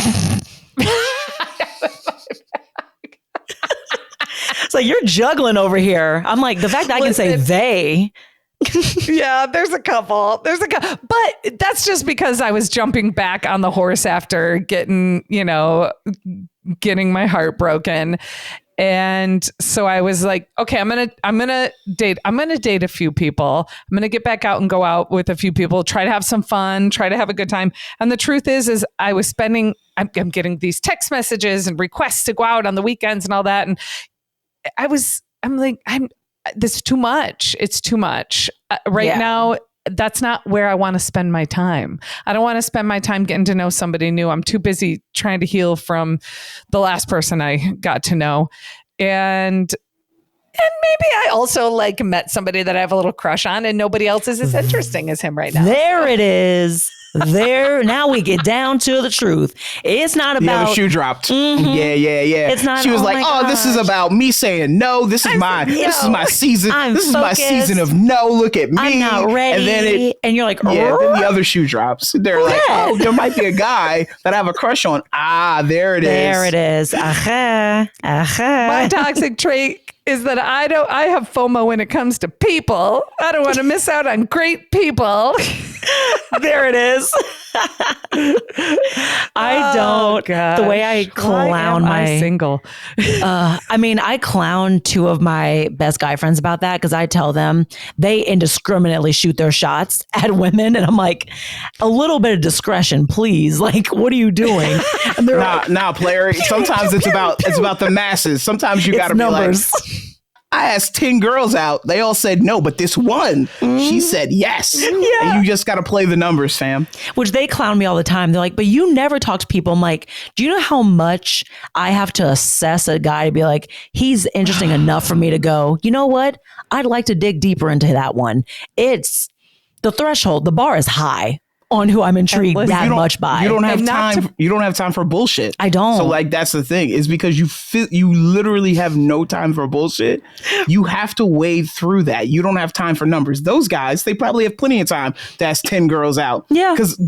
it's like you're juggling over here. I'm like, the fact that I can say they. Yeah, there's a couple, but that's just because I was jumping back on the horse after getting my heart broken. And so I was like, okay, I'm going to date a few people. I'm going to get back out and go out with a few people, try to have some fun, try to have a good time. And the truth is I was I'm getting these text messages and requests to go out on the weekends and all that. And I'm like, this is too much. It's too much right now. That's not where I want to spend my time. I don't want to spend my time getting to know somebody new. I'm too busy trying to heal from the last person I got to know. And maybe I also like met somebody that I have a little crush on and nobody else is as interesting as him right now. There it is. Now we get down to the truth. It's not about the shoe dropped. Mm-hmm. Yeah. It's not. She was like, "Oh, this is about me saying no. This is my season. This is my season of no. Look at me. I'm not ready." And then and you're like, then the other shoe drops. They're like, "Oh, there might be a guy that I have a crush on." There it is. There it is. My toxic trait is that I have FOMO when it comes to people. I don't want to miss out on great people. There it is. I don't. Gosh. The way I clown I single. I clown two of my best guy friends about that because I tell them they indiscriminately shoot their shots at women, and I'm like, a little bit of discretion, please. Like, what are you doing? And they're nah, player. Sometimes it's about the masses. Sometimes you got to be numbers. Like, I asked 10 girls out. They all said no, but this one, she said yes. Yeah. And you just got to play the numbers, fam. Which they clown me all the time. They're like, but you never talk to people. I'm like, do you know how much I have to assess a guy to be like, he's interesting enough for me to go, you know what? I'd like to dig deeper into that one. It's the threshold. The bar is high on who I'm intrigued that much by. You don't have time. You don't have time for bullshit. I don't. So like that's the thing. Is because you literally have no time for bullshit. You have to wade through that. You don't have time for numbers. Those guys, they probably have plenty of time to ask 10 girls out. Yeah. Because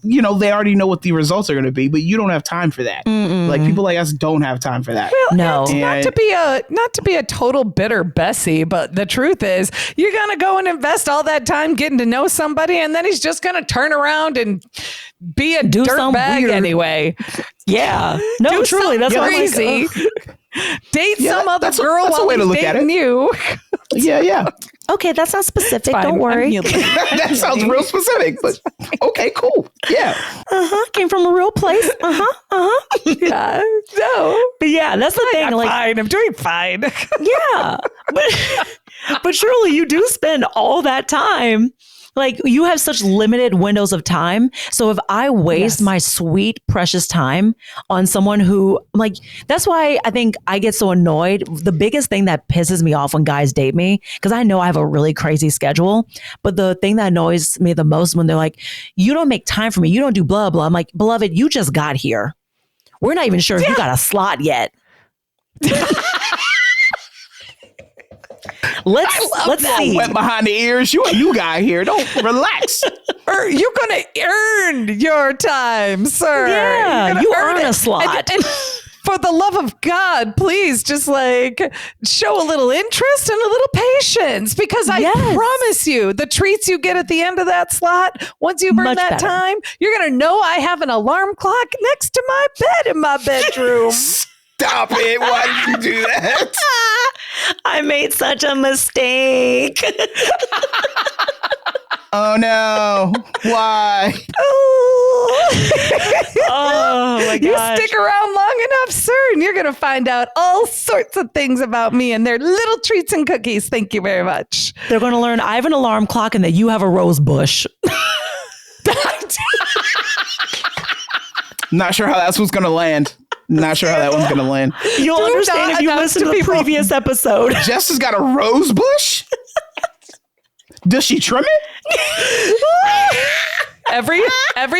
they already know what the results are going to be, but you don't have time for that. Like people like us don't have time for that. Well, no. Not to be a total bitter Bessie, but the truth is you're going to go and invest all that time getting to know somebody and then he's just going to turn around and be a dirtbag anyway. Yeah. No, truly. That's crazy. Date some other girl that's a while way to he's look at dating it. you. Yeah. Okay, that's not specific. Fine, Don't worry. I'm yielding. That sounds real specific, but okay, cool. Yeah. Came from a real place. Yeah. No. But yeah, that's the thing. I'm Like, fine. I'm doing fine. yeah, but surely you do spend all that time. Like, you have such limited windows of time. So if I waste my sweet, precious time on someone who, like, that's why I think I get so annoyed. The biggest thing that pisses me off when guys date me, because I know I have a really crazy schedule, but the thing that annoys me the most when they're like, you don't make time for me, you don't do blah, blah. I'm like, beloved, you just got here. We're not even sure if you got a slot yet. Let's see. Wet behind the ears. You got here. Don't relax. You're going to earn your time, sir. Yeah, you earn a slot. And for the love of God, please just like show a little interest and a little patience, because I promise you the treats you get at the end of that slot, once you've earned that time, you're going to know I have an alarm clock next to my bed in my bedroom. Stop it. Why did you do that? I made such a mistake. Oh no. Why? Oh my You gosh. stick around long enough, sir, and you're going to find out all sorts of things about me, and they're little treats and cookies. Thank you very much. They're going to learn I have an alarm clock and that you have a rose bush. Not sure how that's what's going to land. Not sure how that one's going to land. You'll understand if you listen to the previous episode. Jess has got a rose bush? Does she trim it? Every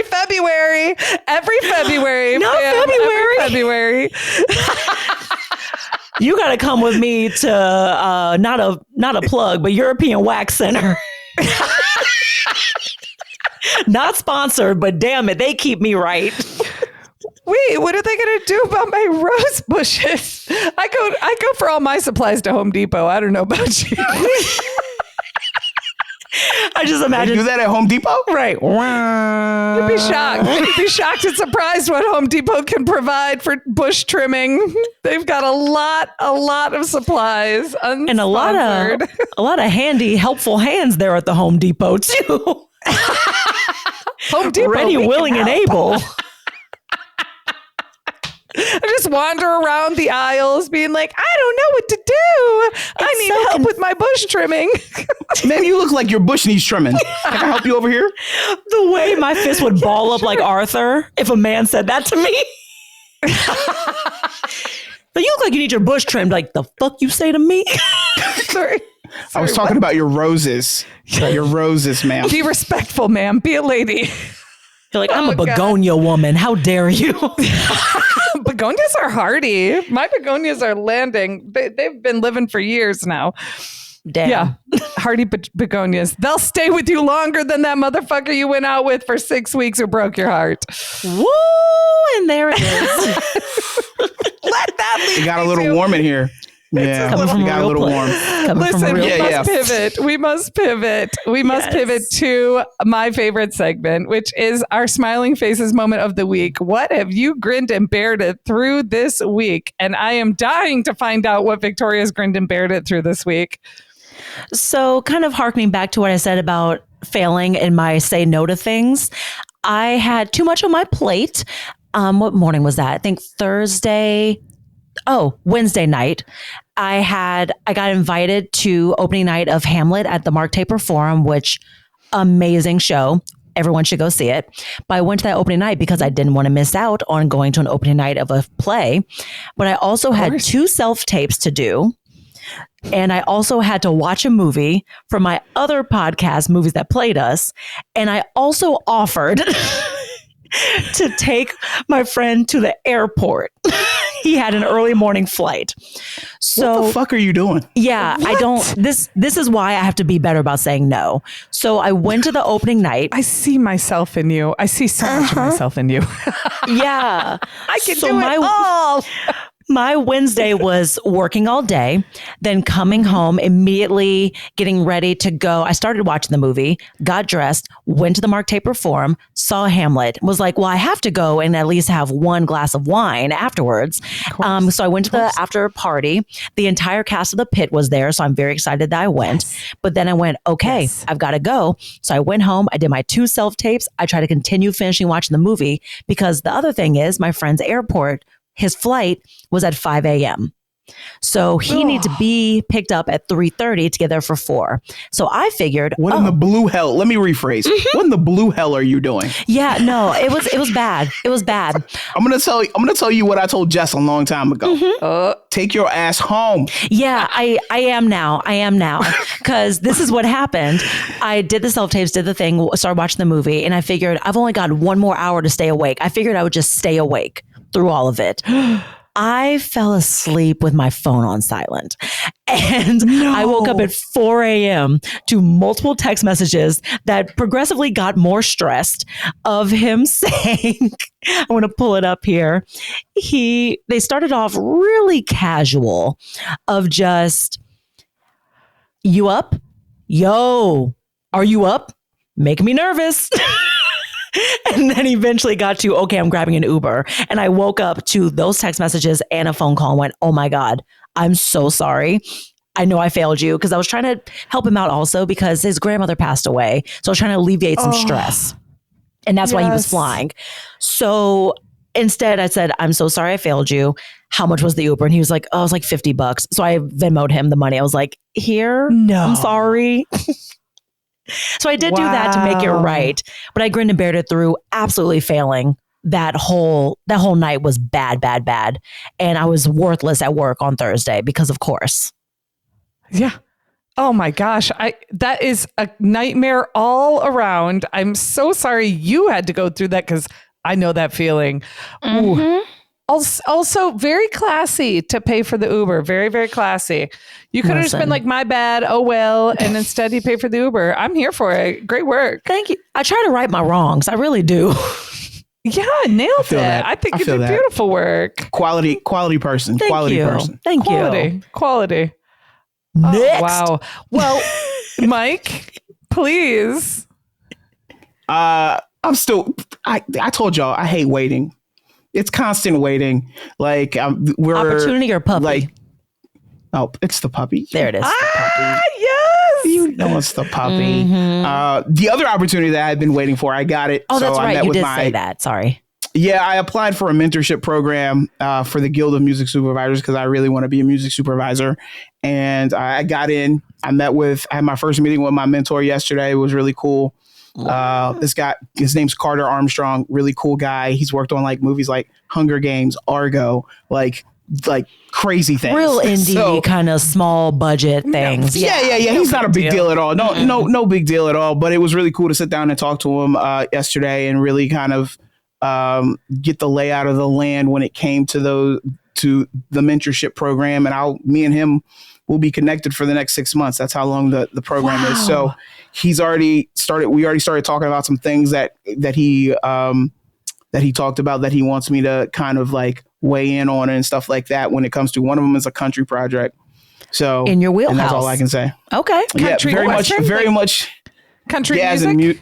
February. No, fam, February. Every February. You got to come with me to not a plug, but European Wax Center. Not sponsored, but damn it, they keep me right. Wait, what are they going to do about my rose bushes? I go for all my supplies to Home Depot. I don't know about you. I just They imagine do that at Home Depot? right. You'd be shocked. You'd be shocked and surprised what Home Depot can provide for bush trimming. They've got a lot of supplies, And a lot of handy, helpful hands there at the Home Depot too. Home Depot, Ready, willing, and able. I just wander around the aisles being like, I don't know what to do. I need help with my bush trimming. Man, you look like your bush needs trimming. Can I help you over here? The way my fist would ball up like Arthur if a man said that to me. But you look like you need your bush trimmed. Like, the fuck you say to me? Sorry. I was talking about your roses. Your roses, ma'am. Be respectful, ma'am. Be a lady. You're like, I'm a begonia woman. How dare you? Begonias are hardy. My begonias are landing. They've been living for years now. Damn. Yeah. Hardy begonias. They'll stay with you longer than that motherfucker you went out with for 6 weeks who broke your heart. Woo! And there it is. Let that leave. It got a little warm in here. Yeah, coming from it got a little warm. Listen, we Yeah, must pivot. We must pivot. We must pivot to my favorite segment, which is our smiling faces moment of the week. What have you grinned and bared it through this week? And I am dying to find out what Victoria's grinned and bared it through this week. So kind of harkening back to what I said about failing in my say no to things, I had too much on my plate. What morning was that? I think Wednesday night. I got invited to opening night of Hamlet at the Mark Taper Forum, which amazing show. Everyone should go see it. But I went to that opening night because I didn't want to miss out on going to an opening night of a play. But I also had 2 self-tapes to do. And I also had to watch a movie from my other podcast, Movies That Played Us. And I also offered to take my friend to the airport. He had an early morning flight. So what the fuck are you doing? Yeah, what? I don't. This is why I have to be better about saying no. So I went to the opening night. I see myself in you. I see so much of myself in you. Yeah, I can do it all. My Wednesday was working all day, then coming home, immediately getting ready to go. I started watching the movie, got dressed, went to the Mark Taper Forum, saw Hamlet, was like, well, I have to go and at least have one glass of wine afterwards. So I went to the after party. The entire cast of The Pit was there, so I'm very excited that I went. Yes. But then I went, okay, yes, I've got to go. So I went home. I did my 2 self-tapes. I tried to continue finishing watching the movie because the other thing is my friend's airport, his flight was at 5 a.m. So he needed to be picked up at 3:30 to get there for 4. So I figured, what in the blue hell? Let me rephrase. What in the blue hell are you doing? Yeah, no, it was bad. It was bad. I'm gonna tell you what I told Jess a long time ago. Take your ass home. Yeah, I am now. Because this is what happened. I did the self-tapes, did the thing, started watching the movie, and I figured I've only got 1 more hour to stay awake. I figured I would just stay awake through all of it. I fell asleep with my phone on silent, and I woke up at 4 a.m. to multiple text messages that progressively got more stressed of him saying, I want to pull it up here. They started off really casual of just, you up? Yo, are you up? Making me nervous. And then eventually got to, okay, I'm grabbing an Uber. And I woke up to those text messages and a phone call and went, oh my God, I'm so sorry. I know I failed you, because I was trying to help him out also because his grandmother passed away. So I was trying to alleviate some stress. And that's why he was flying. So instead I said, I'm so sorry I failed you. How much was the Uber? And he was like, oh, it was like $50. So I Venmo'd him the money. I was like, here, no, I'm sorry. So I did do that to make it right, but I grinned and bared it through, absolutely failing. That whole night was bad. And I was worthless at work on Thursday because, of course. Yeah. Oh my gosh. That is a nightmare all around. I'm so sorry you had to go through that, because I know that feeling. Ooh. Also very classy to pay for the Uber. Very, very classy. You could have just been like, my bad. Oh, well. And instead you pay for the Uber. I'm here for it. Great work. Thank you. I try to right my wrongs. I really do. Yeah, nailed it. I think you did beautiful work. Quality person. Quality person. Thank you. Quality. Next. Oh, wow. Well, Mike, please. I told y'all I hate waiting. It's constant waiting. Like we're opportunity or puppy. Like, oh, it's the puppy. There it is. Yes. You know it's the puppy. Mm-hmm. The other opportunity that I had been waiting for, I got it. Oh, that's right. You did say that. Sorry. Yeah, I applied for a mentorship program for the Guild of Music Supervisors because I really want to be a music supervisor. And I got in. I had my first meeting with my mentor yesterday. It was really cool. This guy, his name's Carter Armstrong, really cool guy. He's worked on like movies like Hunger Games, Argo, like crazy things. Real indie kind of small budget things. Yeah. He's not a big deal at all. No big deal at all. But it was really cool to sit down and talk to him yesterday and really kind of get the layout of the land when it came to the mentorship program. And me and him will be connected for the next 6 months. That's how long the program is. So we already started talking about some things that he talked about that he wants me to kind of like weigh in on and stuff like that when it comes to. One of them is a country project. So in your wheelhouse. And that's all I can say. Okay. Country, very much country music.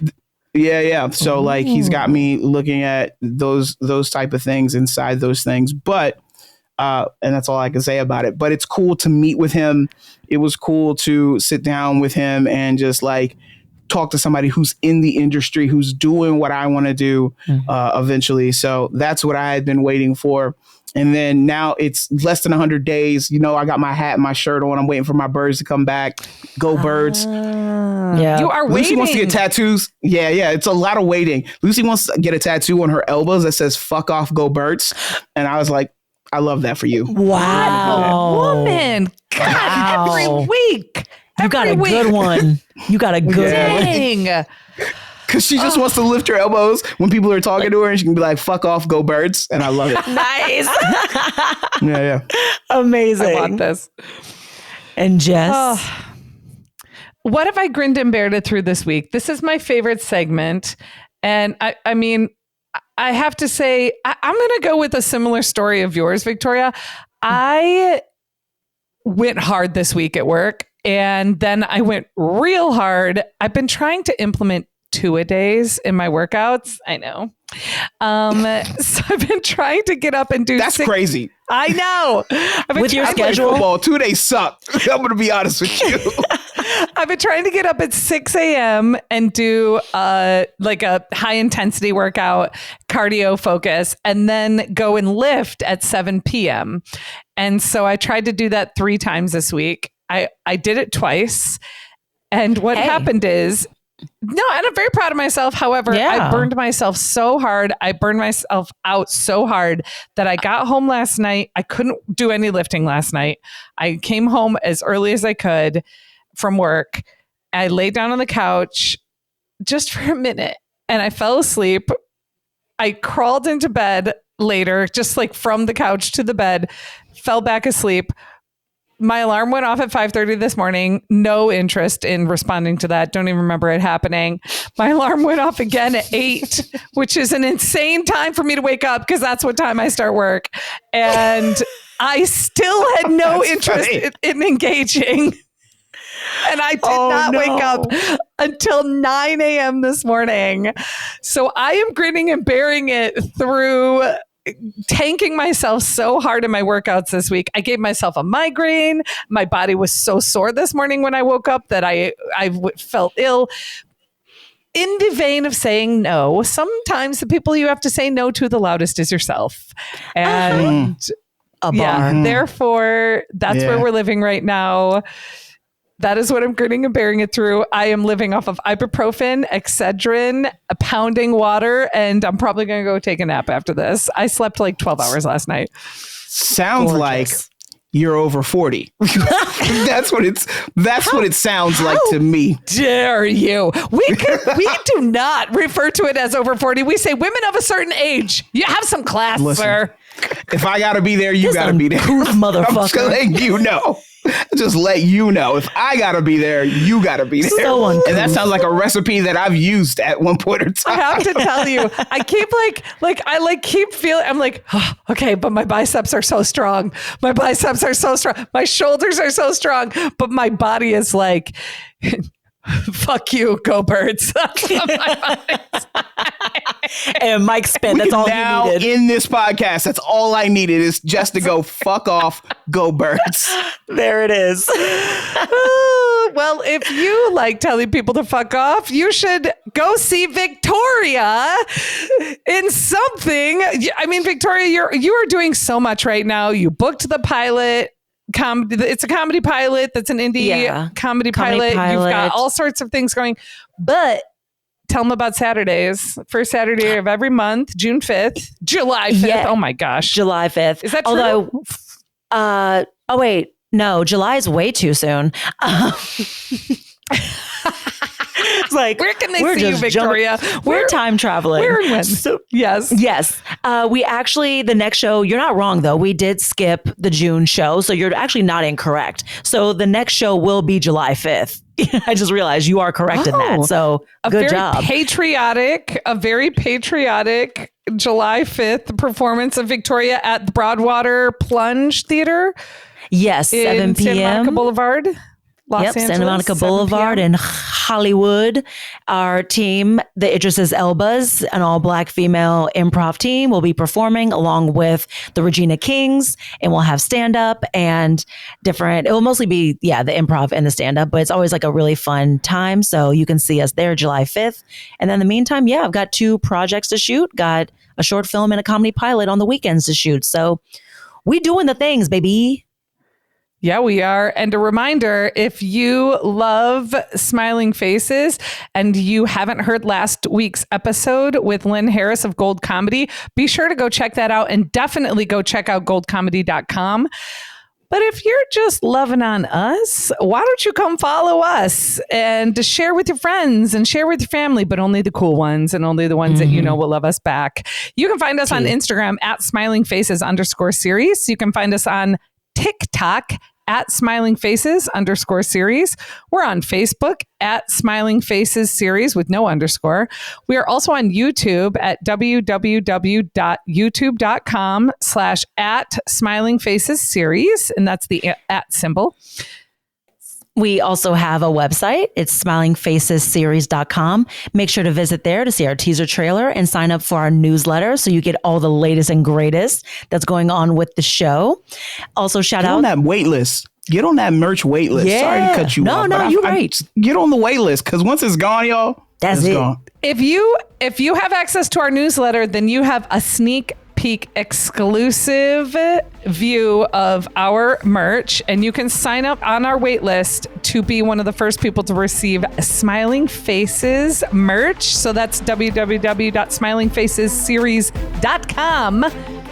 Yeah. So like he's got me looking at those type of things inside those things, but and that's all I can say about it. But it's cool to meet with him. It was cool to sit down with him and just like talk to somebody who's in the industry, who's doing what I want to do eventually. So that's what I had been waiting for. And then now it's less than 100 days. You know, I got my hat and my shirt on. I'm waiting for my birds to come back. Go birds. Yeah. You are waiting. Lucy wants to get tattoos. Yeah. It's a lot of waiting. Lucy wants to get a tattoo on her elbows that says "fuck off, go birds." And I was like, I love that for you. Wow. Woman. God, every week. You got a good one. You got a good one. Because she just wants to lift her elbows when people are talking to her and she can be like, "fuck off, go birds." And I love it. Nice. Yeah. Amazing. I want this. And Jess. What have I grinned and bared it through this week? This is my favorite segment. And I mean, I have to say, I'm going to go with a similar story of yours, Victoria. I went hard this week at work, and then I went real hard. I've been trying to implement 2-a-days in my workouts. I know. So I've been trying to get up and do. That's crazy. I know. With your schedule, football, 2 days suck. I'm going to be honest with you. I've been trying to get up at 6 a.m. and do like a high intensity workout, cardio focus, and then go and lift at 7 p.m. And so I tried to do that 3 times this week. I did it twice. And what happened is, no, and I'm very proud of myself. However, I burned myself so hard. I burned myself out so hard that I got home last night. I couldn't do any lifting last night. I came home as early as I could from work. I laid down on the couch just for a minute and I fell asleep. I crawled into bed later, just like from the couch to the bed, fell back asleep. My alarm went off at 5:30 this morning. No interest in responding to that. Don't even remember it happening. My alarm went off again at 8, which is an insane time for me to wake up because that's what time I start work. And I still had no interest in engaging. And I did not wake up until 9 a.m. this morning. So I am grinning and bearing it through tanking myself so hard in my workouts this week. I gave myself a migraine. My body was so sore this morning when I woke up that I felt ill. In the vein of saying no, sometimes the people you have to say no to the loudest is yourself. And therefore, that's where we're living right now. That is what I'm grinning and bearing it through. I am living off of ibuprofen, Excedrin, pounding water, and I'm probably going to go take a nap after this. I slept like 12 hours last night. Sounds like you're over 40. That's what it sounds like to me. Dare you? We do not refer to it as over 40. We say women of a certain age. You have some class, sir. If I got to be there, you got to be there. Motherfucker. I'm just letting you know. Just let you know. If I got to be there, you got to be there. So and that sounds like a recipe that I've used at one point in time. I have to tell you, I keep keep feeling, I'm like, oh, okay, but my biceps are so strong. My biceps are so strong. My shoulders are so strong. But my body is like, fuck you, go birds. And Mike spent. That's all now he needed. In this podcast, that's all I needed is just to go fuck off, go birds. There it is. Well, if you like telling people to fuck off, you should go see Victoria in something. I mean, Victoria, you are doing so much right now. You booked the pilot. It's a comedy pilot. That's an indie comedy pilot. You've got all sorts of things going, but tell them about Saturdays. First Saturday of every month, June 5th, July 5th. Yeah. Oh my gosh. July 5th. Is that true? Although, wait, no, July is way too soon. It's like, where can they see you, Victoria? We're time traveling. Where and when? Yes. We actually, the next show, you're not wrong though. We did skip the June show. So you're actually not incorrect. So the next show will be July 5th. I just realized you are correct in that. So good job. A very patriotic July 5th performance of Victoria at the Broadwater Plunge Theater. Yes, 7 p.m. Santa Monica Boulevard. Los Angeles, Santa Monica Boulevard in Hollywood. Our team, the Idris's Elbas, an all-black female improv team, will be performing along with the Regina Kings, and we'll have stand-up and different. It will mostly be, the improv and the stand-up, but it's always like a really fun time. So you can see us there July 5th. And then in the meantime, I've got 2 projects to shoot. Got a short film and a comedy pilot on the weekends to shoot. So we doing the things, baby. Yeah, we are. And a reminder, if you love smiling faces and you haven't heard last week's episode with Lynn Harris of Gold Comedy, be sure to go check that out and definitely go check out goldcomedy.com. But if you're just loving on us, why don't you come follow us and share with your friends and share with your family, but only the cool ones and only the ones that you know will love us back. You can find us on Instagram at smilingfaces_series. You can find us on TikTok at Smiling Faces _series. We're on Facebook at Smiling Faces series with no underscore. We are also on YouTube at www.youtube.com/at Smiling Faces series. And that's the at symbol. We also have a website. It's smilingfacesseries.com. Make sure to visit there to see our teaser trailer and sign up for our newsletter so you get all the latest and greatest that's going on with the show. Also, shout out on that wait list. Get on that merch wait list. Yeah. Sorry to cut you off. No, you're right. Get on the wait list because once it's gone, y'all, that's it's it. gone. If you have access to our newsletter, then you have a sneak peek exclusive view of our merch, and you can sign up on our wait list to be one of the first people to receive Smiling Faces merch. So that's www.smilingfacesseries.com.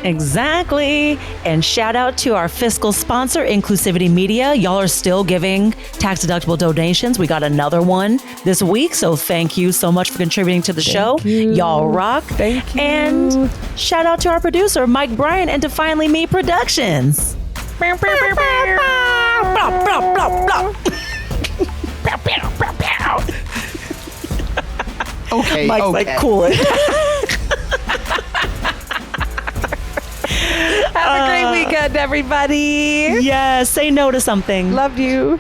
Exactly. And shout out to our fiscal sponsor, Inclusivity Media. Y'all are still giving tax-deductible donations. We got another one this week. So thank you so much for contributing to the show. Y'all rock. Thank you. And shout out to our producer, Mike Bryan, and to Finally Me Productions. Okay. Mike's like, cool it. Have a great weekend, everybody. Yeah, say no to something. Love you.